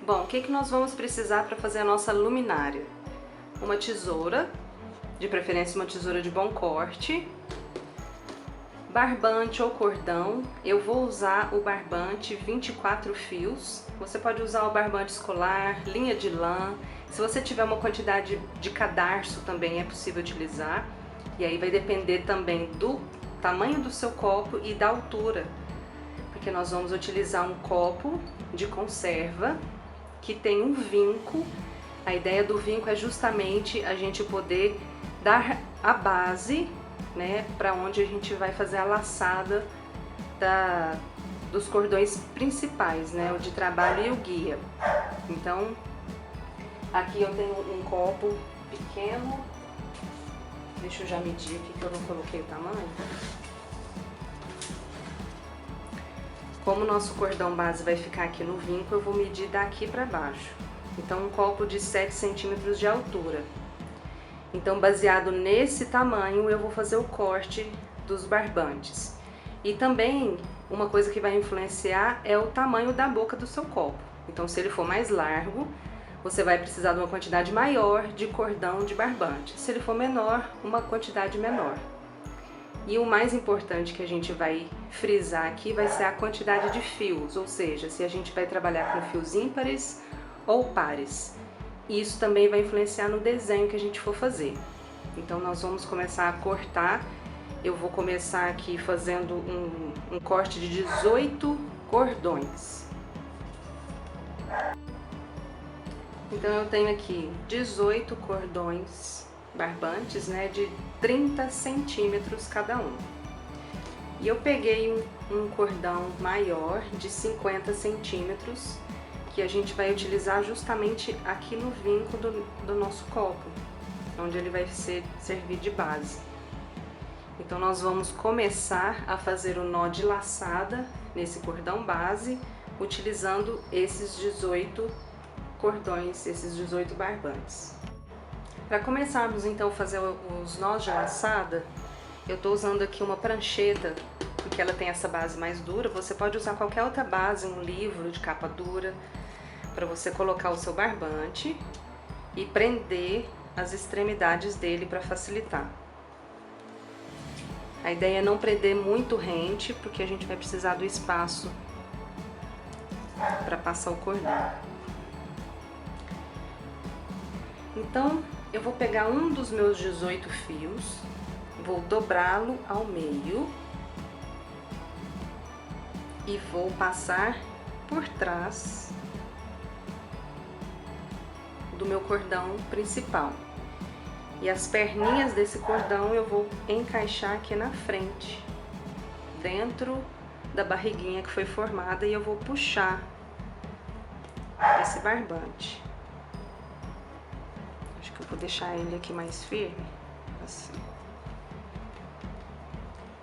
Bom, o que nós vamos precisar para fazer a nossa luminária? Uma tesoura, de preferência uma tesoura de bom corte, barbante ou cordão. Eu vou usar o barbante 24 fios. Você pode usar o barbante escolar, linha de lã. Se você tiver uma quantidade de cadarço também é possível utilizar. E aí vai depender também do tamanho do seu copo e da altura, porque nós vamos utilizar um copo de conserva que tem um vinco. A ideia do vinco é justamente a gente poder dar a base, né, para onde a gente vai fazer a laçada dos cordões principais, né, o de trabalho e o guia. Então, aqui eu tenho um copo pequeno. Deixa eu já medir aqui que eu não coloquei o tamanho. Como o nosso cordão base vai ficar aqui no vinco, eu vou medir daqui para baixo. Então, um copo de 7 centímetros de altura. Então, baseado nesse tamanho, eu vou fazer o corte dos barbantes. E também, uma coisa que vai influenciar é o tamanho da boca do seu copo. Então, se ele for mais largo, você vai precisar de uma quantidade maior de cordão de barbante. Se ele for menor, uma quantidade menor. E o mais importante que a gente vai frisar aqui vai ser a quantidade de fios, ou seja, se a gente vai trabalhar com fios ímpares ou pares. Isso também vai influenciar no desenho que a gente for fazer. Então nós vamos começar a cortar. Eu vou começar aqui fazendo um corte de 18 cordões. Então eu tenho aqui 18 cordões barbantes, né, de 30 centímetros cada um. E eu peguei um cordão maior de 50 centímetros, que a gente vai utilizar justamente aqui no vinco do nosso copo, onde ele vai servir de base. Então nós vamos começar a fazer o nó de laçada nesse cordão base, utilizando esses 18 cordões, esses 18 barbantes. Para começarmos então a fazer os nós de laçada, eu estou usando aqui uma prancheta, porque ela tem essa base mais dura. Você pode usar qualquer outra base, um livro de capa dura, para você colocar o seu barbante e prender as extremidades dele para facilitar. A ideia é não prender muito rente, porque a gente vai precisar do espaço para passar o cordão. Então, eu vou pegar um dos meus 18 fios, vou dobrá-lo ao meio e vou passar por trás do meu cordão principal. E as perninhas desse cordão eu vou encaixar aqui na frente, dentro da barriguinha que foi formada, e eu vou puxar esse barbante. Acho que eu vou deixar ele aqui mais firme, assim.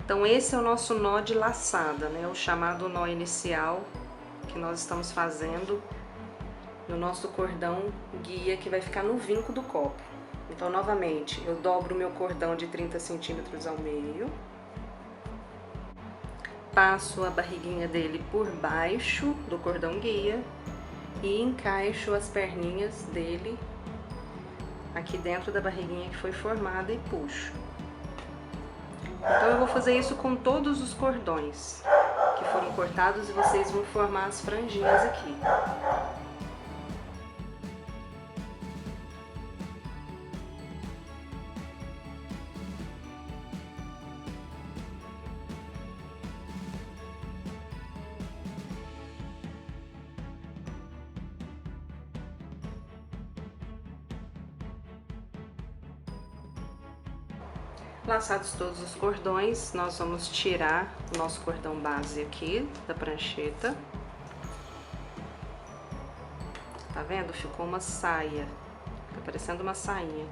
Então esse é o nosso nó de laçada, né? O chamado nó inicial que nós estamos fazendo no nosso cordão guia, que vai ficar no vinco do copo. Então, novamente, eu dobro o meu cordão de 30 centímetros ao meio, passo a barriguinha dele por baixo do cordão guia e encaixo as perninhas dele aqui dentro da barriguinha que foi formada e puxo. Então eu vou fazer isso com todos os cordões que foram cortados e vocês vão formar as franjinhas aqui. Laçados todos os cordões, nós vamos tirar o nosso cordão base aqui da prancheta. Tá vendo? Ficou uma saia, tá parecendo uma sainha.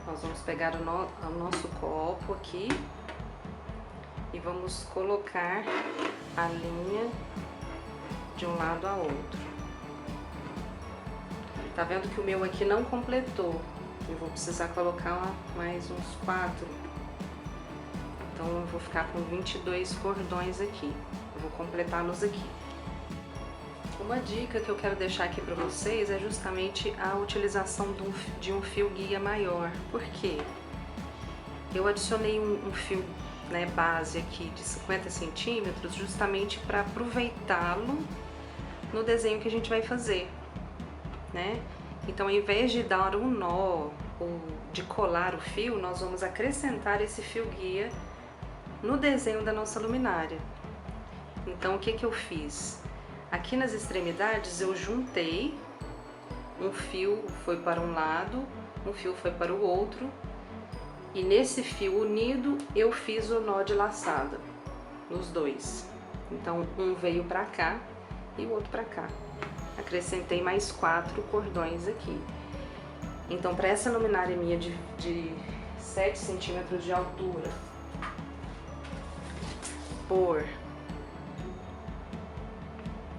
Nós vamos pegar o nosso copo aqui e vamos colocar a linha de um lado a outro. Tá vendo que o meu aqui não completou? Eu vou precisar colocar mais uns 4. Então eu vou ficar com 22 cordões aqui. Eu vou completá-los aqui. Uma dica que eu quero deixar aqui para vocês é justamente a utilização de um fio guia maior. Por quê? Eu adicionei um fio, né, base aqui de 50 centímetros justamente para aproveitá-lo no desenho que a gente vai fazer, né? Então, ao invés de dar um nó ou de colar o fio, nós vamos acrescentar esse fio guia no desenho da nossa luminária. Então, o que que eu fiz? Aqui nas extremidades eu juntei, um fio foi para um lado, um fio foi para o outro, e nesse fio unido eu fiz o nó de laçada, nos dois. Então, um veio para cá e o outro para cá. Acrescentei mais 4 cordões aqui. Então, para essa luminária minha de 7 centímetros de altura, por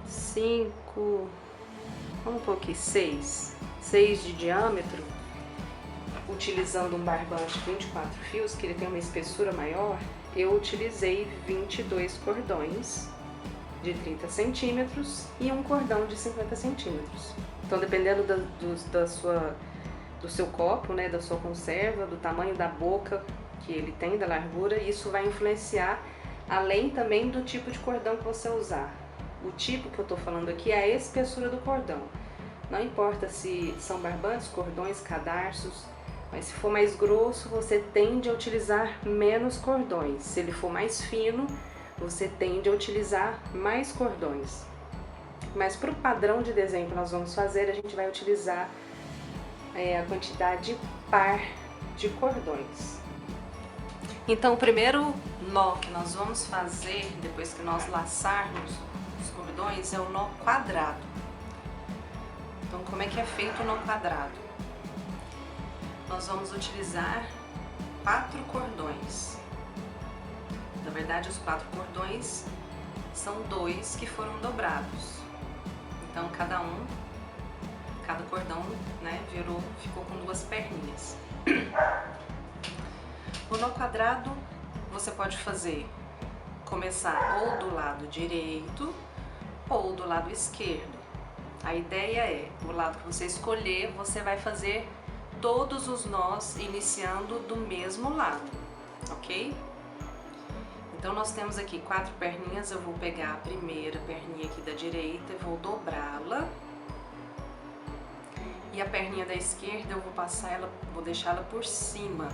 5, vamos pôr aqui 6 de diâmetro, utilizando um barbante 24 fios, que ele tem uma espessura maior, eu utilizei 22 cordões de 30 centímetros e um cordão de 50 centímetros. Então, dependendo do seu copo, né, da sua conserva, do tamanho da boca que ele tem, da largura, isso vai influenciar, além também do tipo de cordão que você usar. O tipo que eu tô falando aqui é a espessura do cordão. Não importa se são barbantes, cordões, cadarços, mas se for mais grosso, você tende a utilizar menos cordões. Se ele for mais fino, você tende a utilizar mais cordões. Mas para o padrão de desenho que nós vamos fazer, a gente vai utilizar a quantidade par de cordões. Então, o primeiro nó que nós vamos fazer, depois que nós laçarmos os cordões, é o nó quadrado. Então, como é que é feito o nó quadrado? Nós vamos utilizar 4 cordões. Na verdade, os 4 cordões são 2 que foram dobrados. Então, cada cordão, né, ficou com 2 perninhas. O nó quadrado você pode começar ou do lado direito ou do lado esquerdo. A ideia é, o lado que você escolher, você vai fazer todos os nós iniciando do mesmo lado, ok? Então, nós temos aqui 4 perninhas, eu vou pegar a primeira perninha aqui da direita e vou dobrá-la. E a perninha da esquerda eu vou deixar ela por cima.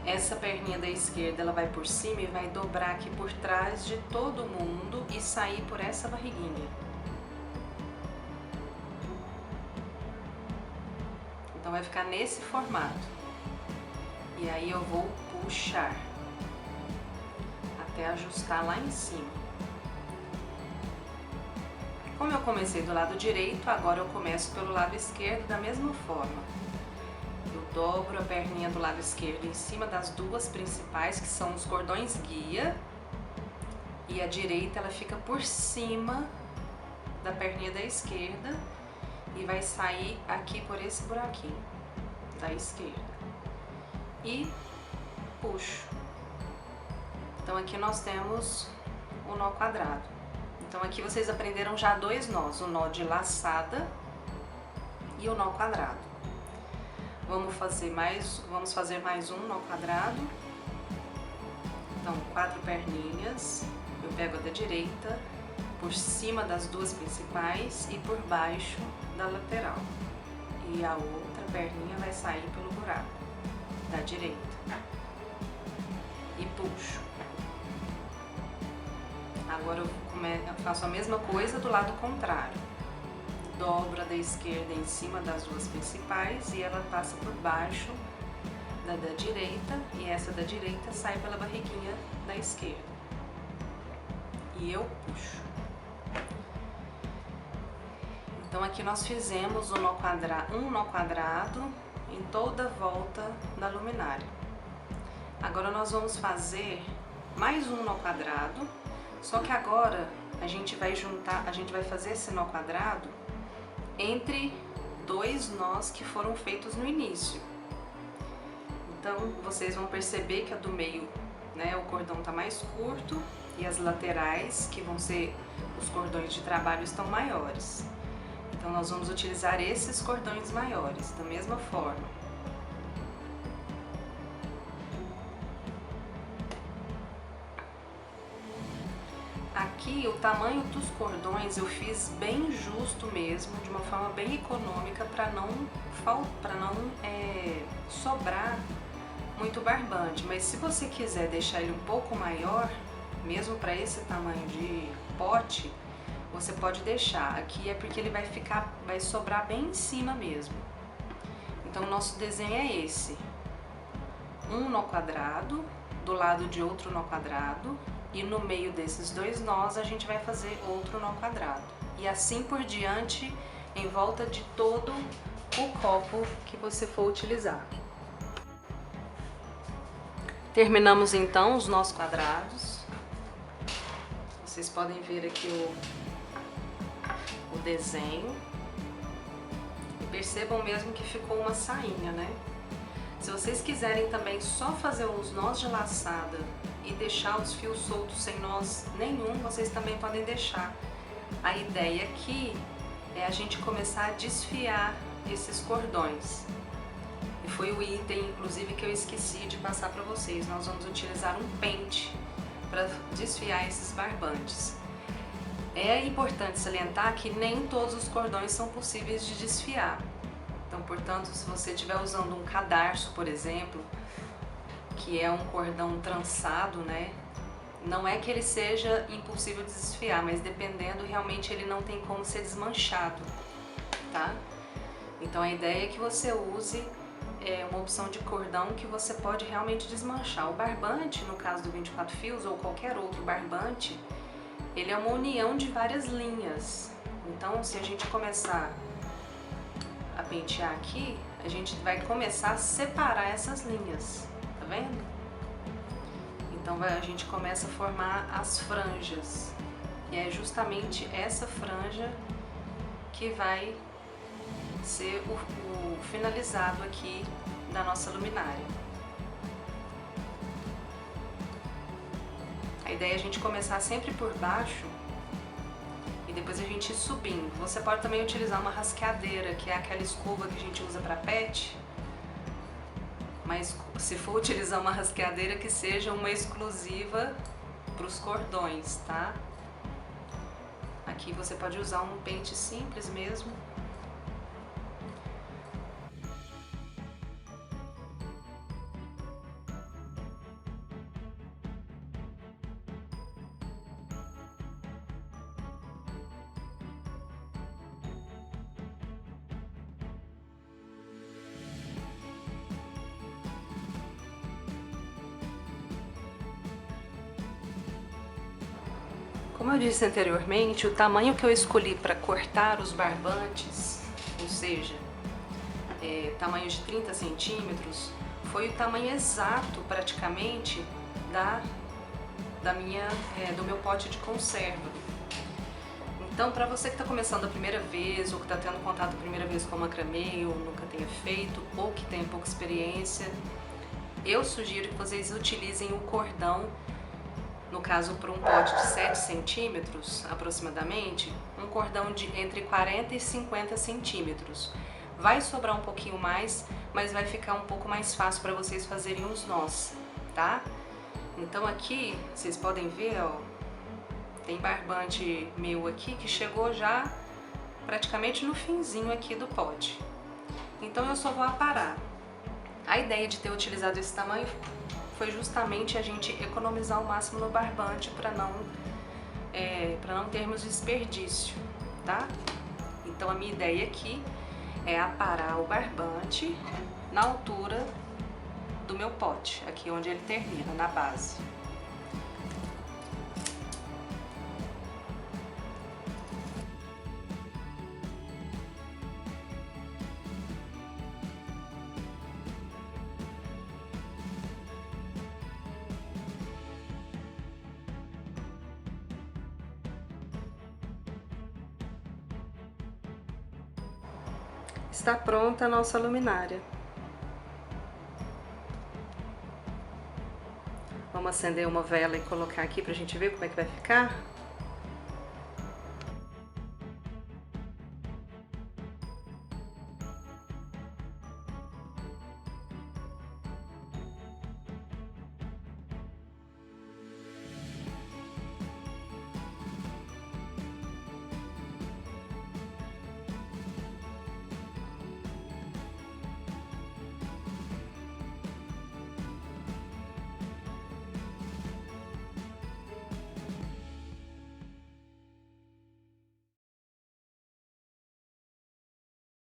Essa perninha da esquerda, ela vai por cima e vai dobrar aqui por trás de todo mundo e sair por essa barriguinha. Então, vai ficar nesse formato. E aí eu vou puxar até ajustar lá em cima. Como eu comecei do lado direito, agora eu começo pelo lado esquerdo da mesma forma. Eu dobro a perninha do lado esquerdo em cima das 2 principais, que são os cordões guia, e a direita ela fica por cima da perninha da esquerda e vai sair aqui por esse buraquinho da esquerda. E puxo. Então, aqui nós temos o nó quadrado. Então, aqui vocês aprenderam já 2 nós, o nó de laçada e o nó quadrado. Vamos fazer mais um nó quadrado. Então, 4 perninhas, eu pego a da direita, por cima das 2 principais e por baixo da lateral. E a outra perninha vai sair pelo buraco da direita. E puxo. Agora eu faço a mesma coisa do lado contrário. Dobro a da esquerda em cima das 2 principais e ela passa por baixo da direita, e essa da direita sai pela barriguinha da esquerda. E eu puxo. Então, aqui nós fizemos um nó quadrado em toda a volta da luminária. Agora nós vamos fazer mais um nó quadrado, só que agora a gente vai fazer esse nó quadrado entre 2 nós que foram feitos no início. Então, vocês vão perceber que a do meio, né, o cordão tá mais curto e as laterais, que vão ser os cordões de trabalho, estão maiores. Então nós vamos utilizar esses cordões maiores, da mesma forma. Aqui o tamanho dos cordões eu fiz bem justo mesmo, de uma forma bem econômica, para não sobrar muito barbante. Mas se você quiser deixar ele um pouco maior, mesmo para esse tamanho de pote, você pode deixar. Aqui é porque ele vai sobrar bem em cima mesmo. Então o nosso desenho é esse: um nó quadrado, do lado de outro nó quadrado, e no meio desses dois nós a gente vai fazer outro nó quadrado. E assim por diante, em volta de todo o copo que você for utilizar. Terminamos então os nós quadrados. Vocês podem ver aqui o desenho. E percebam mesmo que ficou uma sainha, né? Se vocês quiserem também só fazer os nós de laçada e deixar os fios soltos sem nós nenhum, vocês também podem deixar. A ideia aqui é a gente começar a desfiar esses cordões. E foi o item, inclusive, que eu esqueci de passar para vocês. Nós vamos utilizar um pente para desfiar esses barbantes. É importante salientar que nem todos os cordões são possíveis de desfiar. Então, portanto, se você estiver usando um cadarço, por exemplo, que é um cordão trançado, né? Não é que ele seja impossível de desfiar, mas dependendo, realmente ele não tem como ser desmanchado, tá? Então a ideia é que você use uma opção de cordão que você pode realmente desmanchar. O barbante, no caso do 24 fios ou qualquer outro barbante, ele é uma união de várias linhas. Então, se a gente começar a pentear aqui, a gente vai começar a separar essas linhas, tá vendo? Então a gente começa a formar as franjas, e é justamente essa franja que vai ser o finalizado aqui da nossa luminária. A ideia é a gente começar sempre por baixo e depois a gente ir subindo. Você pode também utilizar uma rasqueadeira, que é aquela escova que a gente usa para pet, mas se for utilizar uma rasqueadeira, que seja uma exclusiva para os cordões, tá? Aqui você pode usar um pente simples mesmo. Como eu disse anteriormente, o tamanho que eu escolhi para cortar os barbantes, ou seja, tamanho de 30 centímetros, foi o tamanho exato praticamente do meu pote de conserva. Então, para você que está começando a primeira vez, ou que está tendo contato a primeira vez com macramê, ou nunca tenha feito, ou que tenha pouca experiência, eu sugiro que vocês utilizem o cordão. No caso, para um pote de 7 centímetros aproximadamente, um cordão de entre 40 e 50 centímetros. Vai sobrar um pouquinho mais, mas vai ficar um pouco mais fácil para vocês fazerem os nós, tá? Então aqui, vocês podem ver, ó, tem barbante meu aqui que chegou já praticamente no finzinho aqui do pote. Então eu só vou aparar. A ideia de ter utilizado esse tamanho foi justamente a gente economizar o máximo no barbante para não termos desperdício, tá? Então a minha ideia aqui é aparar o barbante na altura do meu pote, aqui onde ele termina, na base. Está pronta a nossa luminária. Vamos acender uma vela e colocar aqui pra gente ver como é que vai ficar.